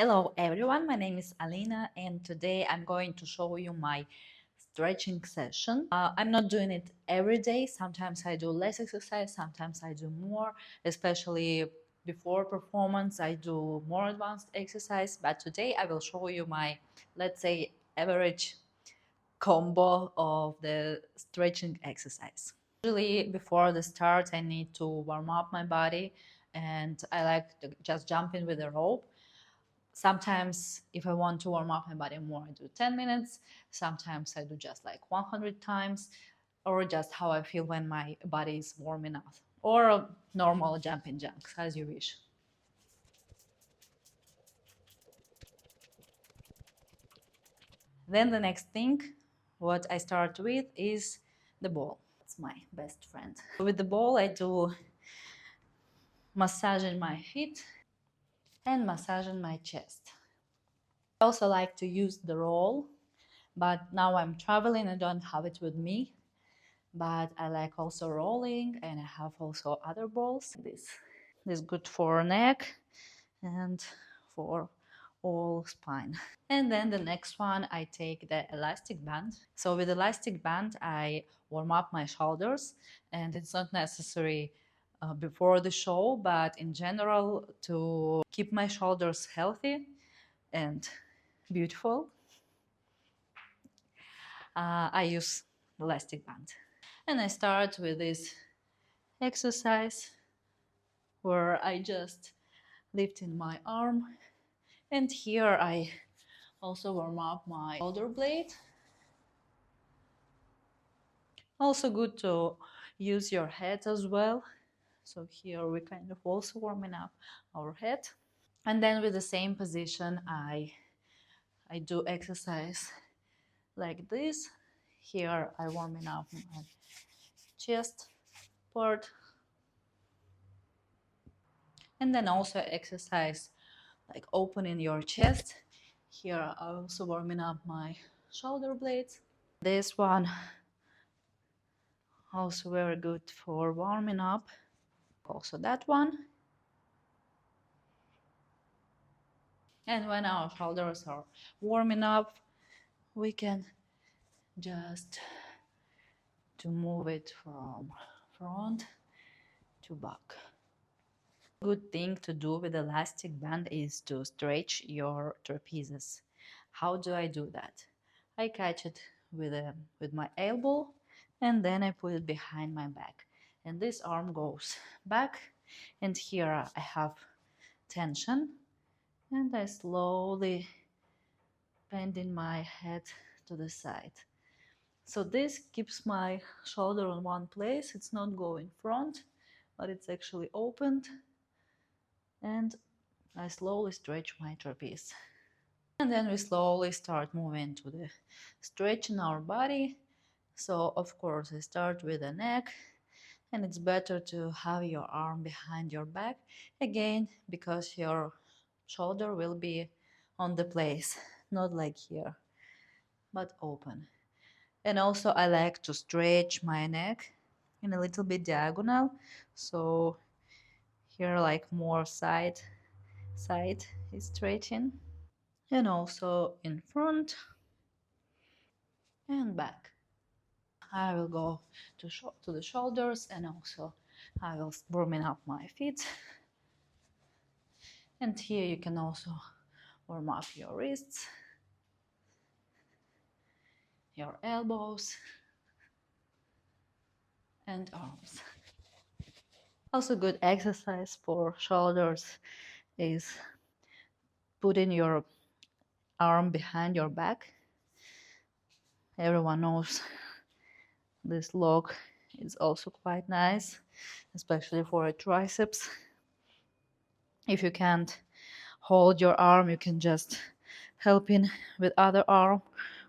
Hello everyone, my name is Alina and today I'm going to show you my stretching session. I'm not doing it every day. Sometimes I do less exercise, sometimes I do more, especially before performance I do more advanced exercise, but today I will show you my, let's say, average combo of the stretching exercise. Usually before the start I need to warm up my body and I like to just jump in with a rope. Sometimes if I want to warm up my body more, I do 10 minutes. Sometimes I do just like 100 times, or just how I feel when my body is warm enough, or a normal jumping jacks, as you wish. Then the next thing what I start with is the ball. It's my best friend. With the ball I do massaging my feet and massaging my chest. I also like to use the roll, but now I'm traveling, I don't have it with me. But I like also rolling, and I have also other balls. This is good for neck and for all spine. And then the next one, I take the elastic band. So with elastic band, I warm up my shoulders, and it's not necessary before the show, but in general to keep my shoulders healthy and beautiful. I use elastic band. And I start with this exercise where I just lift in my arm, and here I also warm up my shoulder blade. Also good to use your head as well. So here we kind of also warming up our head. And then with the same position I do exercise like this. Here I warming up my chest part. And then also exercise like opening your chest. Here I'm also warming up my shoulder blades. This one also very good for warming up. Also that one. And when our shoulders are warming up, we can just to move it from front to back. Good thing to do with elastic band is to stretch your trapezes. How do I do that? I catch it with my elbow, and then I put it behind my back, and this arm goes back, and here I have tension, and I slowly bending my head to the side. So this keeps my shoulder on one place. It's not going front, but it's actually opened, and I slowly stretch my trapeze. And then we slowly start moving to the stretching our body. So of course I start with the neck, and it's better to have your arm behind your back again, because your shoulder will be on the place, not like here, but open. And also I like to stretch my neck in a little bit diagonal, so here like more side is stretching, and also in front and back. I will go to the shoulders, and also I will warming up my feet. And here you can also warm up your wrists, your elbows and arms. Also good exercise for shoulders is putting your arm behind your back. Everyone knows this lock is also quite nice, especially for a triceps. If you can't hold your arm, you can just help in with other arm,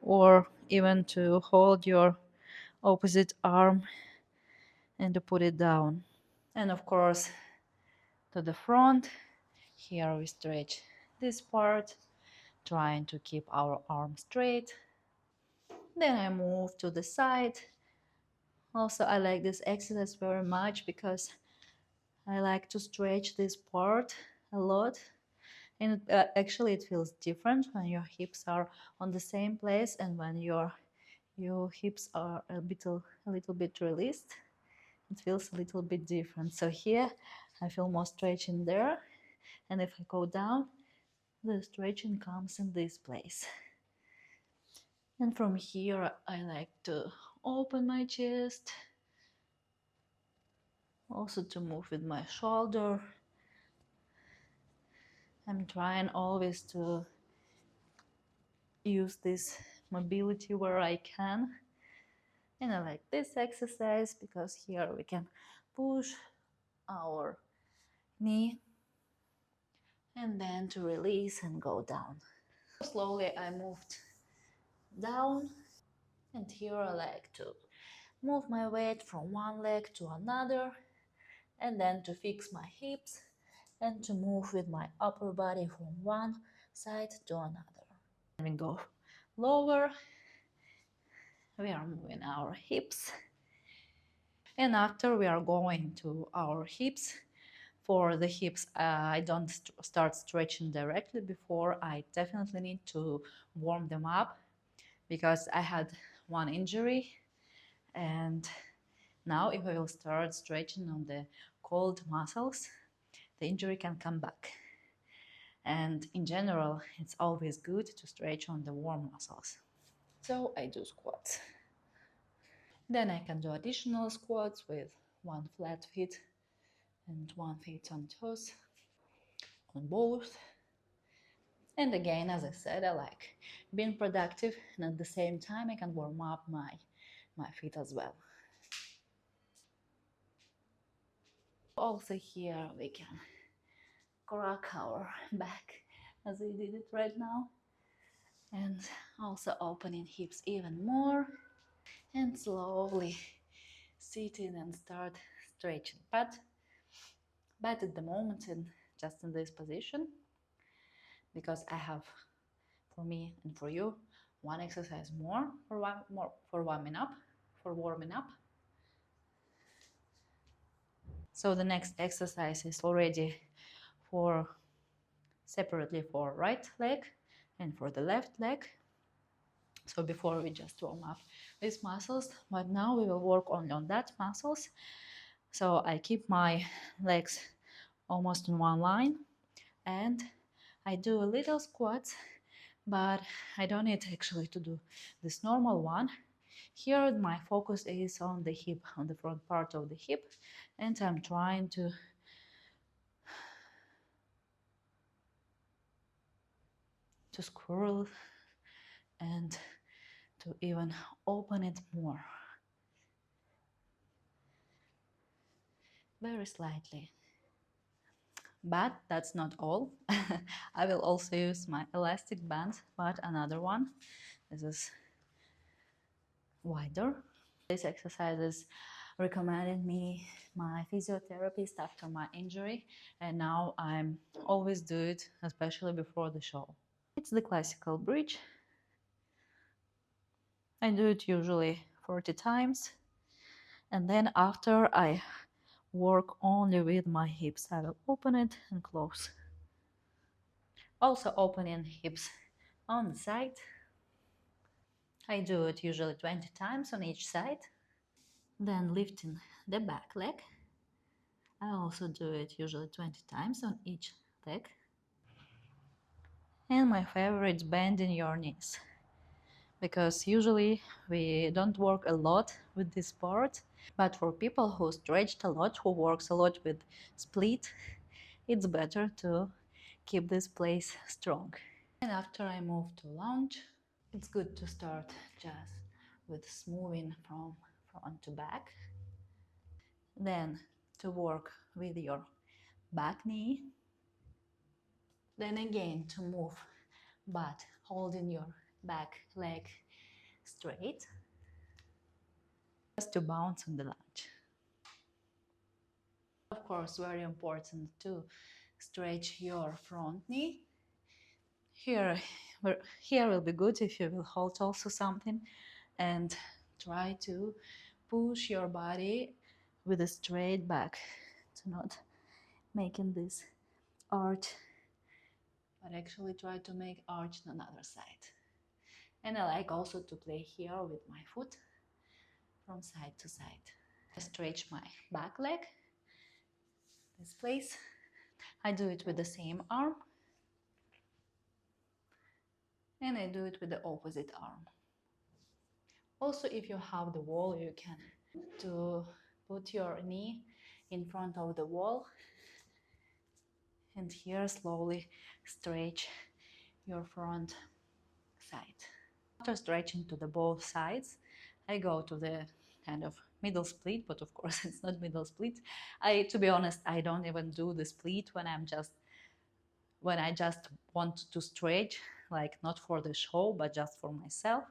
or even to hold your opposite arm and to put it down. And of course to the front, here we stretch this part, trying to keep our arm straight. Then I move to the side. Also I like this exercise very much because I like to stretch this part a lot, And actually it feels different when your hips are on the same place and when your hips are a little bit released. It feels a little bit different. So here I feel more stretching there, and if I go down, the stretching comes in this place. And from here I like to open my chest, also to move with my shoulder. I'm trying always to use this mobility where I can. And I like this exercise because here we can push our knee and then to release and go down. Slowly I moved down, and here I like to move my weight from one leg to another and then to fix my hips and to move with my upper body from one side to another. And we go lower, we are moving our hips, and after we are going to our hips. For the hips, I don't start stretching directly before. I definitely need to warm them up because I had one injury, and now if I will start stretching on the cold muscles, the injury can come back. And in general, it's always good to stretch on the warm muscles. So I do squats. Then I can do additional squats with one flat foot and one foot on toes, on both. And again, as I said, I like being productive, and at the same time I can warm up my feet as well. Also here we can crack our back as we did it right now, and also opening hips even more, and slowly sitting and start stretching. But at the moment, just in this position, because I have, for me and for you, one exercise more for warming up. So the next exercise is already for separately for right leg and for the left leg. So before we just warm up these muscles, but now we will work only on that muscles. So I keep my legs almost in one line, and I do a little squats, but I don't need actually to do this normal one. Here my focus is on the hip, on the front part of the hip, and I'm trying to scroll and to even open it more, very slightly. But that's not all. I will also use my elastic band, but another one. This is wider. This exercise is recommended me my physiotherapist after my injury, and now I'm always do it, especially before the show. It's the classical bridge. I do it usually 40 times, and then after I work only with my hips. I will open it and close. Also opening hips on the side. I do it usually 20 times on each side. Then lifting the back leg. I also do it usually 20 times on each leg. And my favorite is bending your knees, because usually we don't work a lot with this part, but for people who stretched a lot, who works a lot with split, it's better to keep this place strong. And after I move to lunge, it's good to start just with smoothing from front to back. Then to work with your back knee. Then again to move, but holding your back leg straight. Just to bounce on the lunge. Of course, very important to stretch your front knee. Here will be good if you will hold also something and try to push your body with a straight back, to not making this arch but actually try to make arch on another side. And I like also to play here with my foot from side to side. I stretch my back leg, this place. I do it with the same arm, and I do it with the opposite arm. Also, if you have the wall, you can to put your knee in front of the wall, and here slowly stretch your front side. After stretching to the both sides, I go to the kind of middle split, but of course it's not middle split. To be honest, I don't even do the split when I just want to stretch, like not for the show, but just for myself,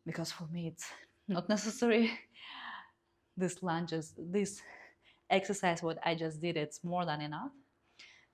because for me it's not necessary. This exercise, what I just did, it's more than enough.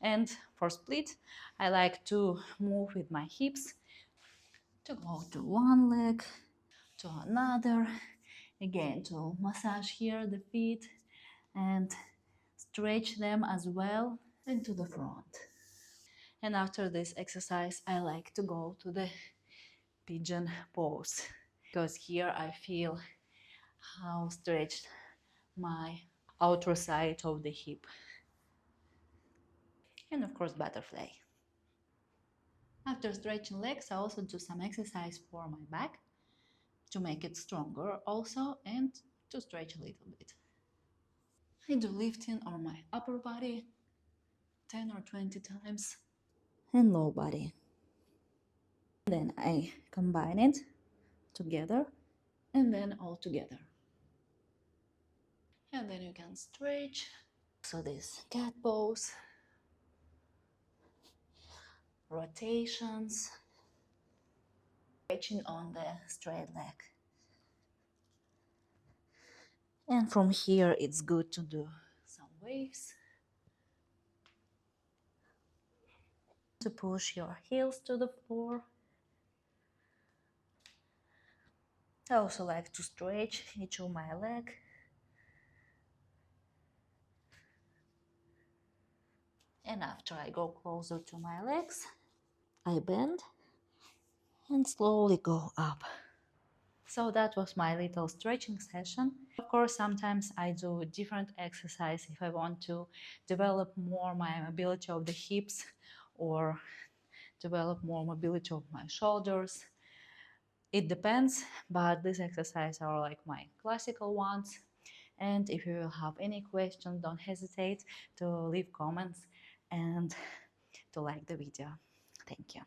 And for split, I like to move with my hips, to go to one leg, to another, again to massage here the feet and stretch them as well into the front. And after this exercise, I like to go to the pigeon pose, because here I feel how stretched my outer side of the hip. And of course, butterfly. After stretching legs, I also do some exercise for my back to make it stronger also, and to stretch a little bit. I do lifting on my upper body 10 or 20 times, and low body. Then I combine it together, and then all together. And then you can stretch. So this cat pose, rotations, stretching on the straight leg. And from here it's good to do some waves. To push your heels to the floor. I also like to stretch each of my leg. And after I go closer to my legs, I bend and slowly go up. So that was my little stretching session. Of course, sometimes I do different exercise if I want to develop more my mobility of the hips or develop more mobility of my shoulders. It depends, but these exercises are like my classical ones. And if you will have any questions, don't hesitate to leave comments and to like the video. Thank you.